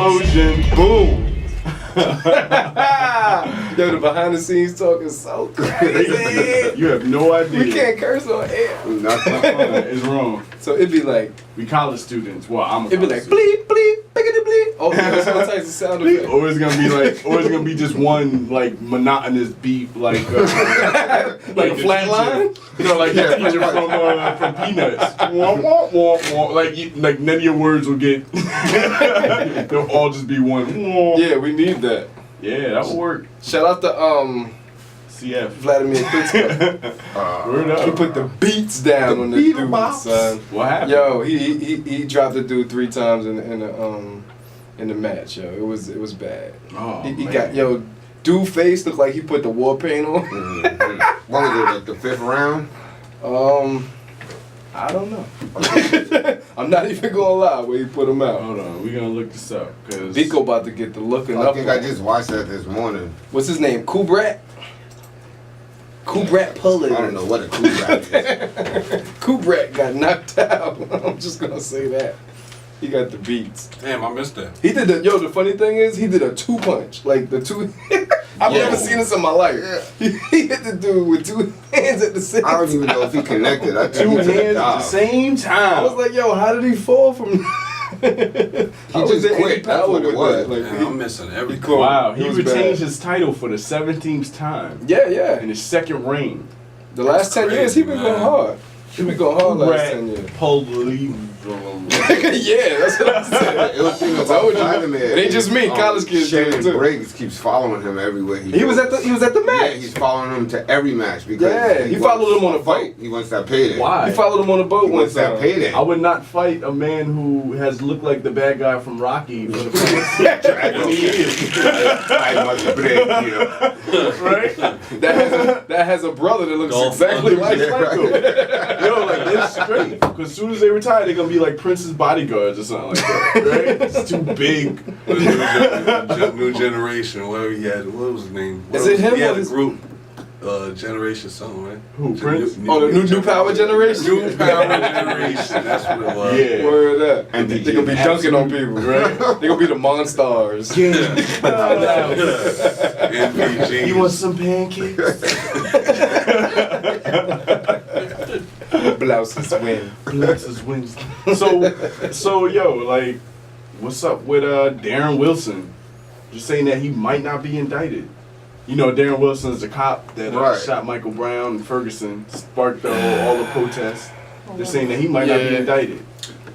explosion. Boom. Yo, the behind the scenes talk is so crazy. You have no idea. We can't curse on air. It's wrong. So it'd be like, We college students. Well, I'm a it'd be college like bleep bleep biggity bleep. Oh, there's all types of sound student. effects. Or it's gonna be like, or it's gonna be just one like monotonous beat, like Like a flat line? You know, like the teacher from Peanuts. Wah, wah, wah, wah. Like none of your words will get. They'll all just be one. Wah. Yeah, we need that. Yeah, that would work. Shout out to CF. Vladimir Klitschko. Word up. He put the beats down on the beat 'em dude, bops. son. What happened? Yo, he dropped the dude 3 times in the match. Yo, it was bad. Oh, He man. got dude face looked like he put the war paint on. What was it, like the 5th round? I don't know. I'm not even gonna lie where he put him out. Hold on, we're gonna look this up because Vico about to get the looking I up. think I just watched that this morning. What's his name? Kubrat? Kubrat Pulley. I don't know what a cool rap is. Kubrat got knocked out. I'm just gonna say that. He got the beats. Damn, I missed that. He did the funny thing is he did a 2-punch. Like the two I've never seen this in my life. He hit the dude with 2 hands at the same time. I don't even know if he connected. I think 2 he took a hands at the dive. same time. I was like, yo, how did he fall from He just quit. That's what it was. Like, Damn, I'm missing everything. cool. Wow, It he was retained bad. his title for the 17th time Yeah. in his second reign. The last 10 years he been going hard. He been going hard last 10 years. Yeah, that's what I said. It was thing I about told you. Vladimir. It ain't just me. College kids do it Shannon too. Briggs keeps following him everywhere he He was goes. at the Yeah, match. he's following him to every match because Yeah, he followed him on a fight. He wants that payday. Why? He followed him on the boat He one wants that time. payday. I would not fight a man who has looked like the bad guy from Rocky for the past 20 years. I must break, you know. Right? That has a brother that looks Golf exactly under. like Yeah, Michael. Yo, like this is great. Because as soon as they retire, they're gonna be like Prince's bodyguards or something like that. Right? It's too big. The new generation, whatever he had. What was his name? Is it him He or had a his- group. Generation something, right? Who, Prince? Oh, the new power generation? New power generation. That's what it was. Yeah. Word up. MPG. They gonna be dunking on people, right? They gonna be the Monstars. MPG. You want some pancakes? Blouses win. Blouses wins. So yo, like, what's up with Darren Wilson? Just saying that he might not be indicted. You know, Darren Wilson is the cop that Right. shot Michael Brown and Ferguson, sparked all the protests. They're saying that he might not be Yeah. indicted.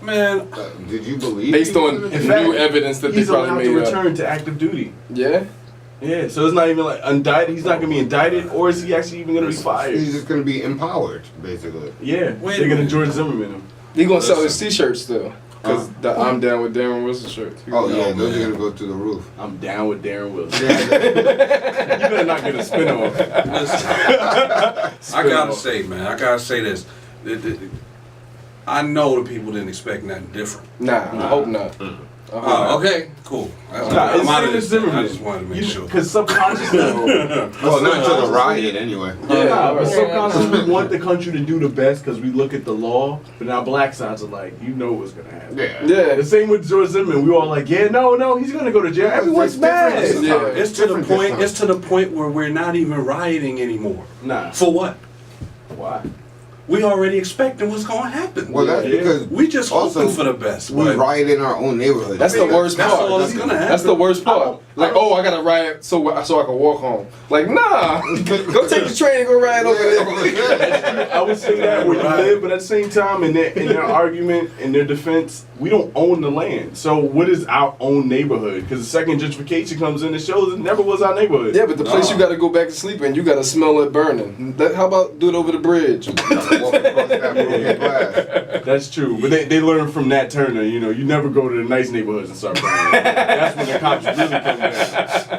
Man, Did you believe? Based he on was In in fact, new evidence that they He's allowed probably to made up. return to active duty. Yeah? Yeah, so it's not even like indicted. He's not gonna be indicted, or is he actually even gonna be fired? He's just gonna be empowered, basically. Yeah, Wait a they're gonna minute. George Zimmerman him. He gonna sell his Listen. t-shirts still. Cause the I'm down with Darren Wilson shirts. Oh yeah, those man. are gonna go through the roof. I'm down with Darren Wilson. Yeah, You better not get a spin off. listen, I gotta say, man, I gotta say this. I know the people didn't expect nothing different. Nah, I hope not. Oh, okay, cool. That's Nah, I'm out of it's this. Zimmerman. I just wanted to make sure. Because subconsciously, well, not until the riot anyway. yeah, but subconsciously we want the country to do the best because we look at the law, but now black sides are like, you know what's gonna happen. Yeah. Yeah. The same with George Zimmerman. We all like, yeah, no, he's gonna go to jail. Everyone's It's different mad. this Yeah. time. It's to the different this point. time. It's to the point where we're not even rioting anymore. Nah, For what? why? We already expecting what's gonna happen. Well, that's Yeah. because We just also hoping for the best. we but riot in our own neighborhood. That's the worst that's part. all that's gonna happen. That's the worst part. Like, oh, I gotta riot so I can walk home. Like, nah, go take the train and go ride over there. I would say that where you live, but at the same time, in their argument, in their defense, we don't own the land. So what is our own neighborhood? Because the second gentrification comes in, it shows it never was our neighborhood. Yeah, but the place you gotta go back to sleep in, you gotta smell it burning. How about do it over the bridge? Walk across that broken glass. That's true, but they learn from Nat Turner. You know, you never go to the nice neighborhoods and start burning. That's when the cops really come down.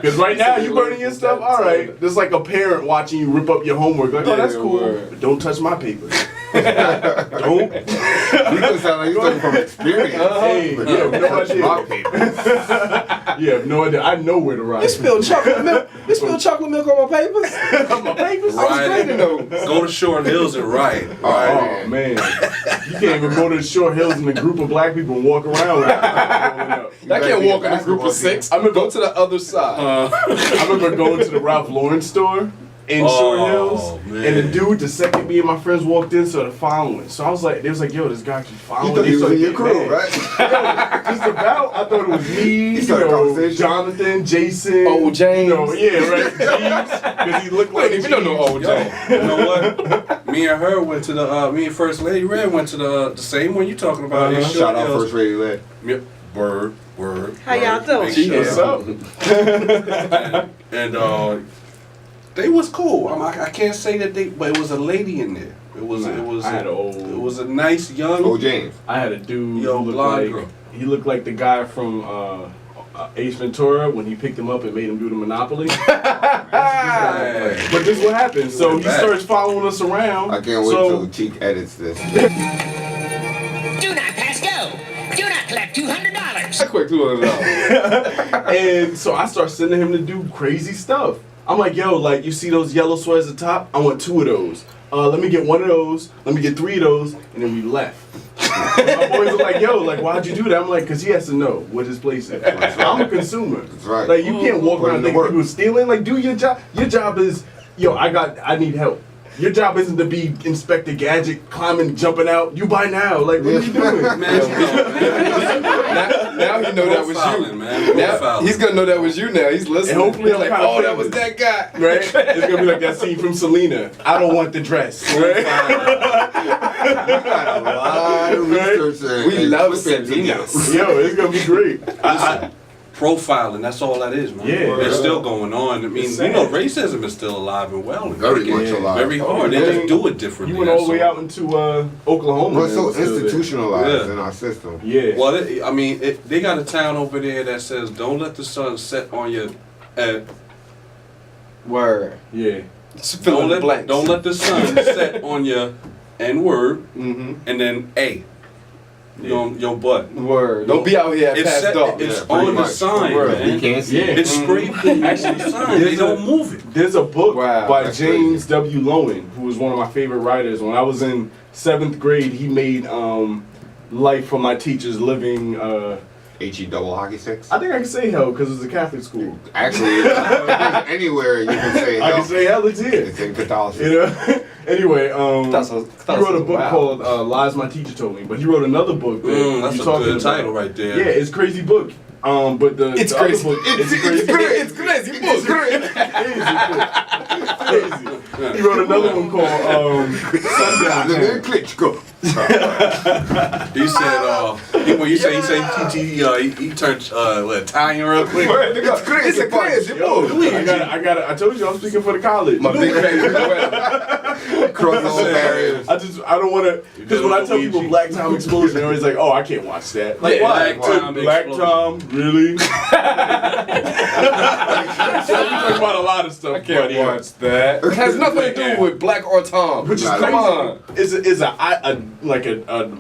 Because right now you burning your stuff. All right, there's like a parent watching you rip up your homework. Like, oh, that's Yeah, cool, word. but don't touch my papers. You Don't. can sound like you're talking from experience. Hey, But yeah, don't no touch idea. my papers. You have no idea. I know where to You ride. spilled chocolate milk. You spilled chocolate milk on my papers. My papers. riot. Go to Short Hills and riot. Oh man, you can't even go to the Short Hills in a group of black people and walk around with it. I can't walk in a group of 6. I'm gonna go to the other side. I remember going to the Ralph Lauren store in Short Hills, man. and the dude, the second me and my friends walked in, started following. So I was like, they was like, yo, this guy keeps following. You thought he was in your crew, mad. right? Just about, I thought it was me, started a conversation. Jonathan, Jason, Old James. Yeah, right, James, because he looked like We don't know old James. You know what? Me and her went to the. Me and First Lady Red went to the same one you talking about. In Short Shout out Hills. First Lady Led. Yep. Word. How y'all doing? Big What's shout. up? And they was cool. I can't say that they, but it was a lady in there. It was a nice young. Oh, James. I had a dude Yo, who looked blonde like girl. he looked like the guy from Ace Ventura when he picked him up and made him do the Monopoly. But this is what happened. So he starts following us around. I can't wait till Cheek edits this. Do not pass go. Do not collect $200. Quick, $200. And so I start sending him to do crazy stuff. I'm like, yo, like, you see those yellow sweaters at the top? I want 2 of those. Let me get 1 of those. Let me get 3 of those. And then we left. My boys are like, yo, like, why'd you do that? I'm like, because he has to know what his place is. I'm a consumer. That's right. Like, you can't walk Put around in the thinking work. people stealing. Like, do your job. Your job is, yo, I need help. Your job isn't to be Inspector Gadget, climbing, jumping out. You buy now. Like, what are you doing? Man, Now he know that was you. Man. Now, he's gonna know that was you now. He's listening. And hopefully He's I'm like, kinda oh, that was famous. that guy. Right? It's going to be like that scene from Selena. I don't want the dress. Right? You got a lot of research. We love Selena. Selena. Yo, it's going to be great. Profiling, that's all that is, man. Yeah. It's still going on. I mean, It's you know, sad. racism is still alive and well. Very much alive. Very hard. They just do it differently. You went all the way that's all. out into Oklahoma. Well, it's so man. Still there. institutionalized Yeah. in our system. Yeah. Well, they got a town over there that says, "Don't let the sun set on your." Word. Yeah. Just fill in the blanks. Don't let the sun set on your N word Mm-hmm. and then A. Your butt. Word. Don't be out here at It's past set, dark. it's Yeah, pretty on the much. sign, Word. man. You can't see Yeah. it. It's scraping. Actually, the sign. They don't move it. There's a book Wow, by that's James W. Lowen, who was one of my favorite writers. When I was in 7th grade, he made Life from My Teachers Living. HE double hockey sticks. I think I can say hell because it's a Catholic school. Actually, if there's anywhere you can say I can hell, say hell, it's here. it's in Catholicism. You know? Anyway, he wrote a book wow. called Lies My Teacher Told Me, but he wrote another book that That's you a talking good about. title right there. Yeah, it's a crazy book. But It's the crazy. Other book, It's crazy. It's crazy. He wrote another one called Sundown Vladimir Town. Klitschko. He said, he turned Italian real quick. It's crazy. It's a crazy book. I told you I'm speaking for the college. My big favorite. Cross all barriers. I don't want to, because when I tell people Black Tom Explosion, they're always like, oh, I can't watch that. Like, Yeah, why? Black Tom Black Explosion. Tom, really? So we talk about a lot of stuff. I can't buddy. watch that. It has nothing to do with Black or Tom. Which is Nah, crazy. Come on. It's a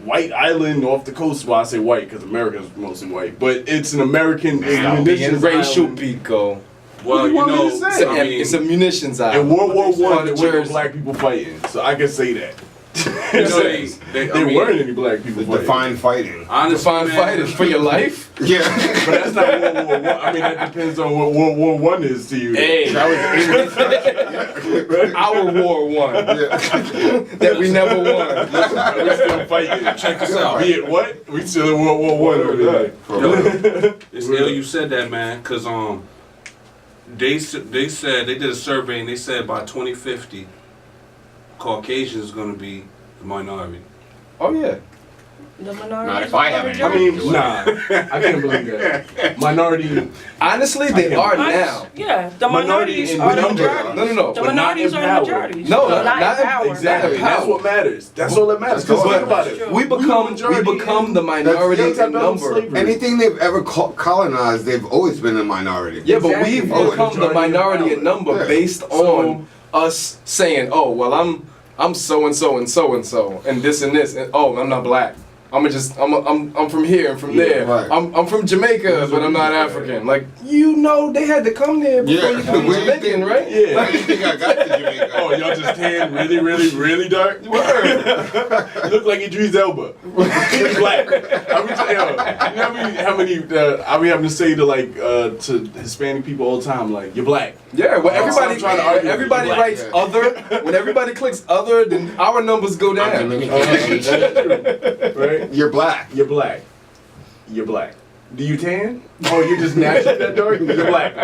white island off the coast. Well, I say white because America's mostly white, but it's an American Being munitions racial island. Pico. Well, do you you want me know, to say? I mean, It's a munitions In island. World War On One, the there weren't Jersey. black people fighting, so I can say that. you know, they There weren't any black people fighting. Define fighting. honestly, Define man, fighters for your life. Yeah. But that's not World War One. I mean, that depends on what World War One is to you. Hey, our war won that we never won. We still fighting. Check this out. Be it what? We still in World War One over there. Yo, it's ill you said that, man, because they said they did a survey and they said by 2050, Caucasian is going to be the minority. Oh yeah. The minority. Not if I have any. I mean, nah, I can't believe that. Minority, Honestly, they are now. Yeah, the Minority minorities in are the number. majority. No. The But not minorities are the empowered. majorities. No, not not empowered. exactly. Not That's what matters. That's all that matters. Because think about it. We become the minority That's the in number. slavery. Anything they've ever colonized, they've always been a minority. Yeah, but Exactly. we've Oh, become the majority minority in empowered. number Yeah. based So- on us saying, oh well, I'm so and so and so and so and this and this and oh I'm not black. I'm from here and from there. right. I'm from Jamaica, but I'm not African. Like, you know, they had to come there before you could be Where you Jamaican, think- right? Yeah. Why do you think I got to Jamaica? Oh, y'all just tan really, really, really dark? Word. You look like Idris Elba. He's black. I mean, you know how many I be having to say to to Hispanic people all the time, like, you're black. Yeah, well, everybody I'm trying to argue. everybody Black. writes other. When everybody clicks other, then our numbers go down. That's true. Right? You're black. You're black. You're black. Do you tan? Oh, you're just naturally that dark? You're black.